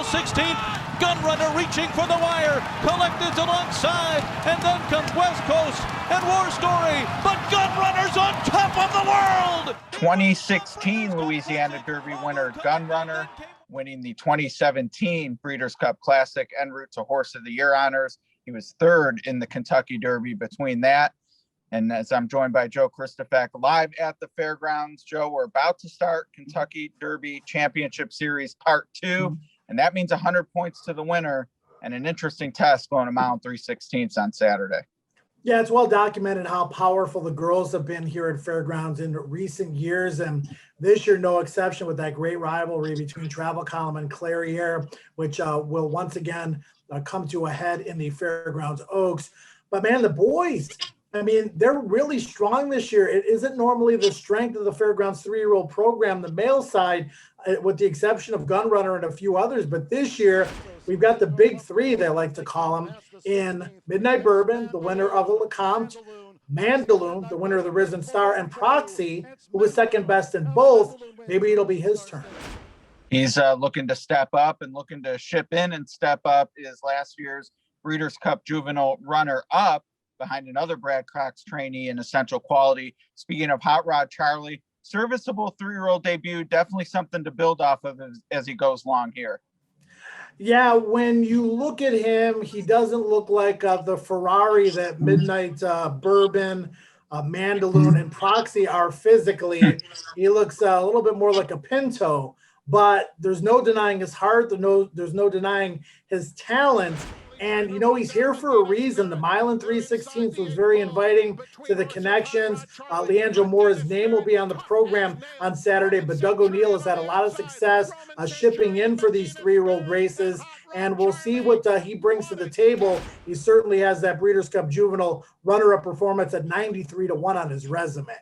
16th. Gunrunner reaching for the wire. Collected's alongside. And then comes West Coast and War Story. But Gunrunner's on top of the world. 2016 Louisiana Derby winner Gunrunner winning the 2017 Breeders' Cup Classic en route to Horse of the Year honors. He was third in the Kentucky Derby between that. And as I'm joined by Joe Kristufek live at the fairgrounds, Joe, we're about to start Kentucky Derby Championship Series Part 2. And that means 100 points to the winner and an interesting test going a mile and 3/16 on Saturday. Yeah, it's well documented how powerful the girls have been here at fairgrounds in recent years. And this year, no exception, with that great rivalry between Travel Column and Clariere, which will once again come to a head in the Fairgrounds Oaks. But man, the boys, I mean, they're really strong this year. It isn't normally the strength of the Fairgrounds 3-year-old program, the male side, with the exception of Gunrunner and a few others. But this year, we've got the big three, they like to call them, in Midnight Bourbon, the winner of the LeCompte, Mandaloun, the winner of the Risen Star, and Proxy, who was second best in both. Maybe it'll be his turn. He's looking to step up and looking to ship in and step up is last year's Breeders' Cup Juvenile runner-up behind another Brad Cox trainee in Essential Quality. Speaking of Hot Rod Charlie, serviceable 3-year-old debut, definitely something to build off of as he goes along here. Yeah, when you look at him, he doesn't look like the Ferrari that Midnight Bourbon, Mandaloun, and Proxy are physically. He looks a little bit more like a Pinto, but there's no denying his heart. There's no denying his talent. And, you know, he's here for a reason. The mile and 3/16 was very inviting to the connections. Leandro Moore's name will be on the program on Saturday, but Doug O'Neill has had a lot of success shipping in for these 3-year-old races, and we'll see what he brings to the table. He certainly has that Breeders' Cup Juvenile runner-up performance at 93-1 on his resume.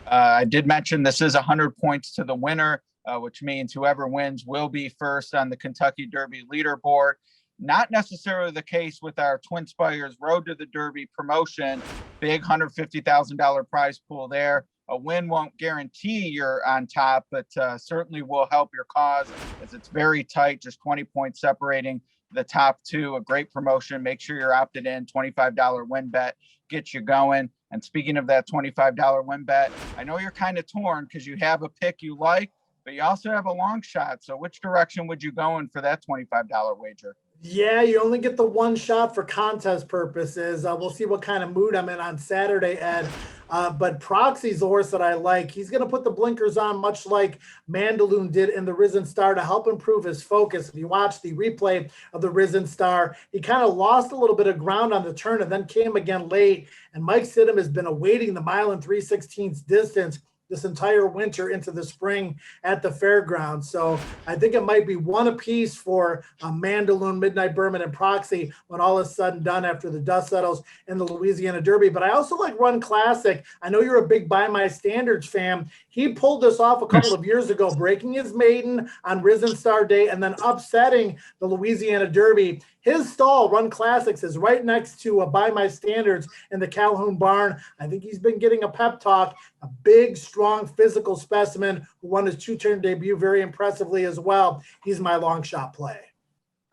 I did mention this is 100 points to the winner, which means whoever wins will be first on the Kentucky Derby leaderboard. Not necessarily the case with our Twin Spires Road to the Derby promotion. Big $150,000 prize pool there. A win won't guarantee you're on top, but certainly will help your cause as it's very tight, just 20 points separating the top two. A great promotion. Make sure you're opted in. $25 win bet gets you going. And speaking of that $25 win bet, I know you're kind of torn because you have a pick you like, but you also have a long shot. So which direction would you go in for that $25 wager? Yeah, you only get the one shot for contest purposes. We'll see what kind of mood I'm in on Saturday, Ed. But Proxy's the horse that I like. He's going to put the blinkers on, much like Mandaloun did in the Risen Star, to help improve his focus. If you watch the replay of the Risen Star, he kind of lost a little bit of ground on the turn and then came again late. And Mike Sidham has been awaiting the mile and 3/16 distance this entire winter into the spring at the fairgrounds. So I think it might be one apiece for Mandaloun, Midnight Bourbon, and Proxy when all is said and done after the dust settles in the Louisiana Derby. But I also like Run Classic. I know you're a big By My Standards fan. He pulled this off a couple of years ago, breaking his maiden on Risen Star Day and then upsetting the Louisiana Derby. His stall, Run Classics, is right next to By My Standards in the Calhoun barn. I think he's been getting a pep talk. A big, strong, physical specimen who won his 2-turn debut very impressively as well. He's my long shot play.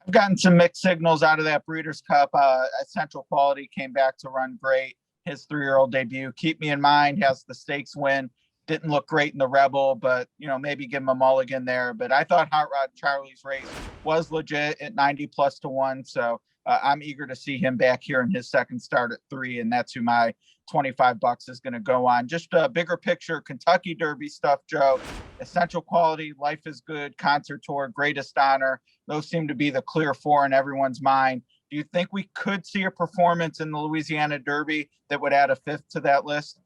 I've gotten some mixed signals out of that Breeders' Cup. Essential Quality came back to run great. His 3-year-old debut. Keep Me in Mind has the stakes win. Didn't look great in the Rebel, but, you know, maybe give him a mulligan there. But I thought Hot Rod Charlie's race was legit at 90+1. So I'm eager to see him back here in his second start at 3. And that's who my $25 is going to go on. Just a bigger picture, Kentucky Derby stuff, Joe. Essential Quality, Life is Good, Concert Tour, Greatest Honor. Those seem to be the clear 4 in everyone's mind. Do you think we could see a performance in the Louisiana Derby that would add a 5th to that list?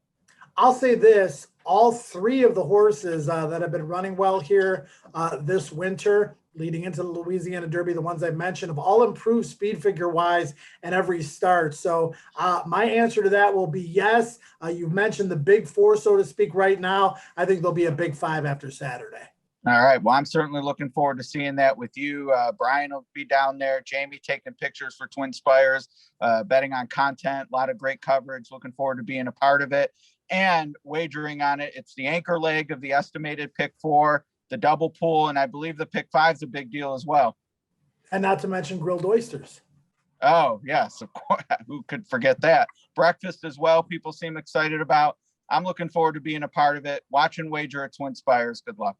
I'll say this, all 3 of the horses that have been running well here this winter, leading into the Louisiana Derby, the ones I mentioned, have all improved speed figure-wise in every start. So my answer to that will be yes. You've mentioned the big 4, so to speak, right now. I think there'll be a big 5 after Saturday. All right. Well, I'm certainly looking forward to seeing that with you. Brian will be down there. Jamie taking pictures for Twin Spires, betting on content, a lot of great coverage. Looking forward to being a part of it and wagering on it. It's the anchor leg of the estimated pick 4, the double pool, and I believe the pick 5 is a big deal as well. And not to mention grilled oysters. Oh, yes, of course. Who could forget that? Breakfast as well, people seem excited about. I'm looking forward to being a part of it. Watch and wager at Twin Spires. Good luck.